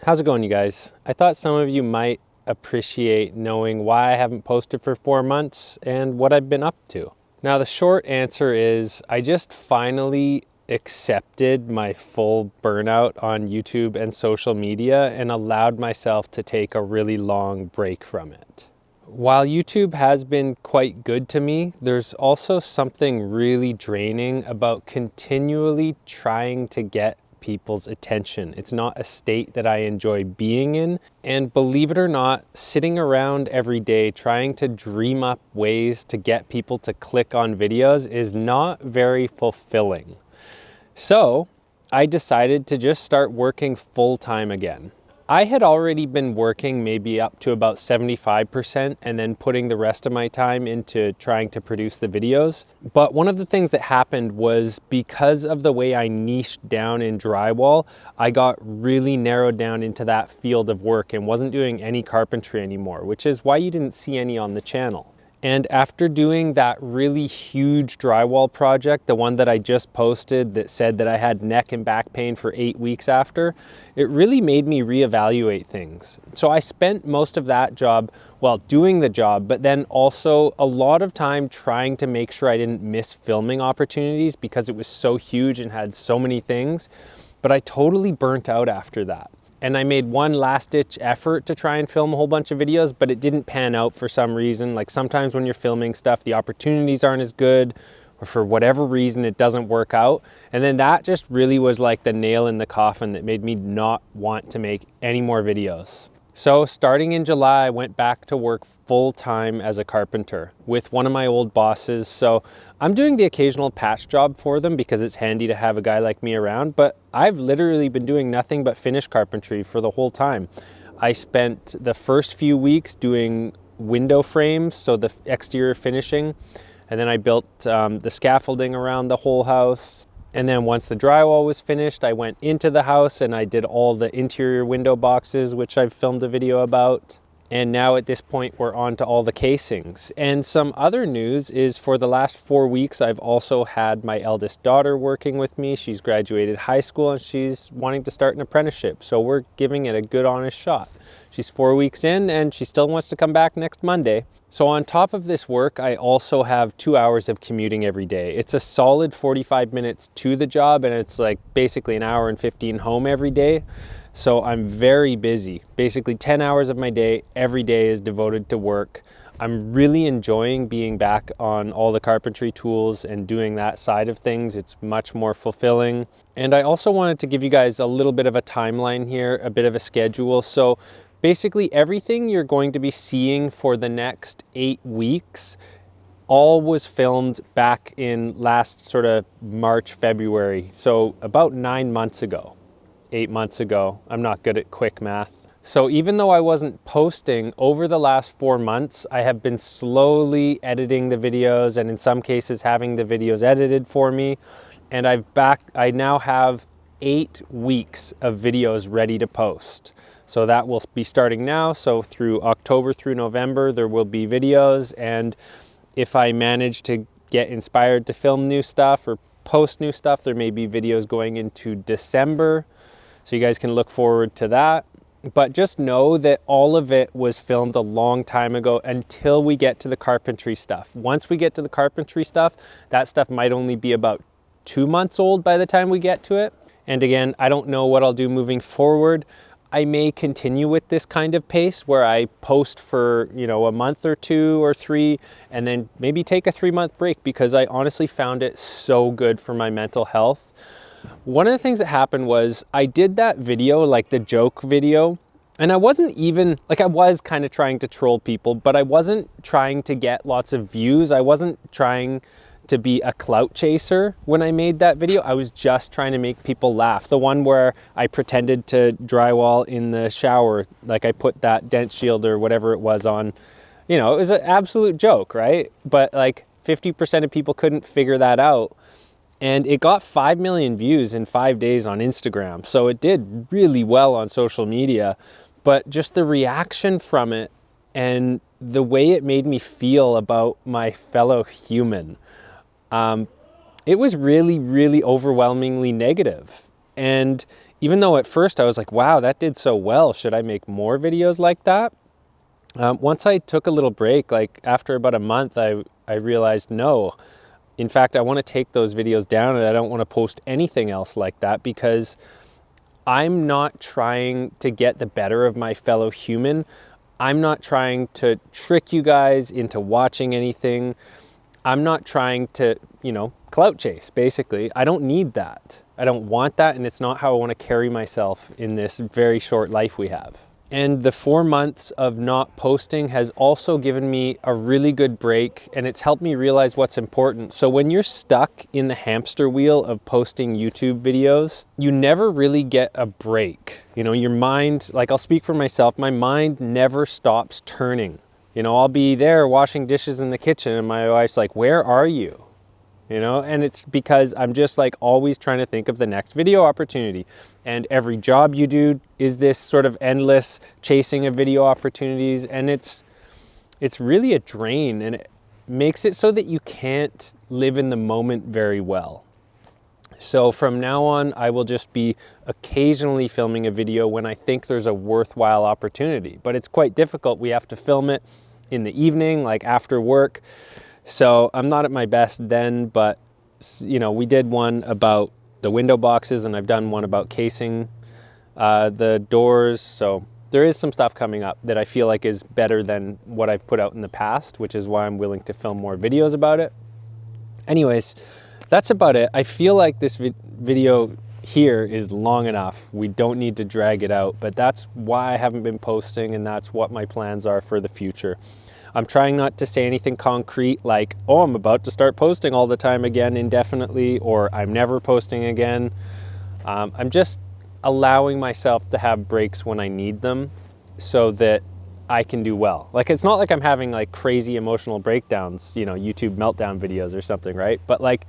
How's it going, you guys? I thought some of you might appreciate knowing why I haven't posted for 4 months and what I've been up to. Now, the short answer is I just finally accepted my full burnout on YouTube and social media and allowed myself to take a really long break from it. While YouTube has been quite good to me, there's also something really draining about continually trying to get people's attention. It's not a state that I enjoy being in. And believe it or not, sitting around every day trying to dream up ways to get people to click on videos is not very fulfilling. So I decided to just start working full-time again. I had already been working maybe up to about 75% and then putting the rest of my time into trying to produce the videos. But one of the things that happened was because of the way I niched down in drywall, I got really narrowed down into that field of work and wasn't doing any carpentry anymore, which is why you didn't see any on the channel. And after doing that really huge drywall project, the one that I just posted that said that I had neck and back pain for 8 weeks after, it really made me reevaluate things. So I spent most of that job, well, doing the job, but then also a lot of time trying to make sure I didn't miss filming opportunities because it was so huge and had so many things. But I totally burnt out after that. And I made one last-ditch effort to try and film a whole bunch of videos, but it didn't pan out for some reason. Like sometimes when you're filming stuff, the opportunities aren't as good, or for whatever reason, it doesn't work out. And then that just really was like the nail in the coffin that made me not want to make any more videos. So starting in July, I went back to work full-time as a carpenter with one of my old bosses. So I'm doing the occasional patch job for them because it's handy to have a guy like me around, but I've literally been doing nothing but finish carpentry for the whole time. I spent the first few weeks doing window frames, so the exterior finishing, and then I built the scaffolding around the whole house. And then once the drywall was finished, I went into the house and I did all the interior window boxes, which I've filmed a video about. And now at this point, we're on to all the casings. And some other news is for the last 4 weeks, I've also had my eldest daughter working with me. She's graduated high school and she's wanting to start an apprenticeship. So we're giving it a good, honest shot. She's 4 weeks in and she still wants to come back next Monday. So on top of this work, I also have 2 hours of commuting every day. It's a solid 45 minutes to the job and it's like basically an hour and 15 home every day. So I'm very busy. Basically 10 hours of my day, every day is devoted to work. I'm really enjoying being back on all the carpentry tools and doing that side of things. It's much more fulfilling. And I also wanted to give you guys a little bit of a timeline here, a bit of a schedule. So basically everything you're going to be seeing for the next 8 weeks all was filmed back in last sort of March, February. So about 9 months ago. 8 months ago. I'm not good at quick math. So even though I wasn't posting over the last 4 months, I have been slowly editing the videos and in some cases having the videos edited for me. And I now have 8 weeks of videos ready to post. So that will be starting now. So through October through November, there will be videos. And if I manage to get inspired to film new stuff or post new stuff, there may be videos going into December. So you guys can look forward to that. But just know that all of it was filmed a long time ago until we get to the carpentry stuff. Once we get to the carpentry stuff, that stuff might only be about 2 months old by the time we get to it. And again, I don't know what I'll do moving forward. I may continue with this kind of pace where I post for, a month or 2 or 3 and then maybe take a 3-month break because I honestly found it so good for my mental health. One of the things that happened was I did that video, like the joke video, and I wasn't even, like I was kind of trying to troll people, but I wasn't trying to get lots of views. I wasn't trying to be a clout chaser when I made that video. I was just trying to make people laugh. The one where I pretended to drywall in the shower, like I put that dent shield or whatever it was on, it was an absolute joke, right? But like 50% of people couldn't figure that out. And it got 5 million views in 5 days on Instagram. So it did really well on social media, but just the reaction from it and the way it made me feel about my fellow human, it was really, really overwhelmingly negative. And even though at first I was like, wow, that did so well. Should I make more videos like that? Once I took a little break, like after about a month, I realized no. In fact, I want to take those videos down and I don't want to post anything else like that, because I'm not trying to get the better of my fellow human. I'm not trying to trick you guys into watching anything. I'm not trying to, clout chase, basically. I don't need that. I don't want that, and it's not how I want to carry myself in this very short life we have. And the 4 months of not posting has also given me a really good break, and it's helped me realize what's important. So when you're stuck in the hamster wheel of posting YouTube videos, you never really get a break. Your mind, like I'll speak for myself, my mind never stops turning. I'll be there washing dishes in the kitchen and my wife's like, where are you? And it's because I'm just like always trying to think of the next video opportunity. And every job you do is this sort of endless chasing of video opportunities. And it's really a drain, and it makes it so that you can't live in the moment very well. So from now on, I will just be occasionally filming a video when I think there's a worthwhile opportunity. But it's quite difficult. We have to film it in the evening, like after work. So I'm not at my best then, but we did one about the window boxes, and I've done one about casing the doors. So there is some stuff coming up that I feel like is better than what I've put out in the past, which is why I'm willing to film more videos about it. Anyways, that's about it. I feel like this video here is long enough. We don't need to drag it out, but that's why I haven't been posting, and that's what my plans are for the future. I'm trying not to say anything concrete like, oh, I'm about to start posting all the time again indefinitely, or I'm never posting again. I'm just allowing myself to have breaks when I need them so that I can do well. Like, it's not like I'm having like crazy emotional breakdowns, YouTube meltdown videos or something, right? But like,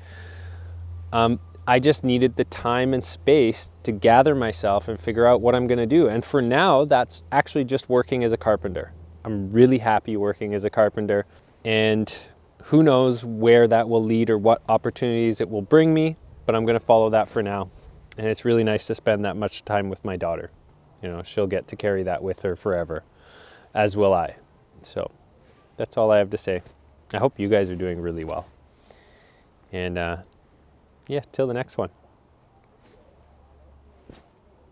I just needed the time and space to gather myself and figure out what I'm gonna do. And for now, that's actually just working as a carpenter. I'm really happy working as a carpenter, and who knows where that will lead or what opportunities it will bring me, but I'm gonna follow that for now. And it's really nice to spend that much time with my daughter. She'll get to carry that with her forever, as will I. So that's all I have to say. I hope you guys are doing really well. And yeah, till the next one.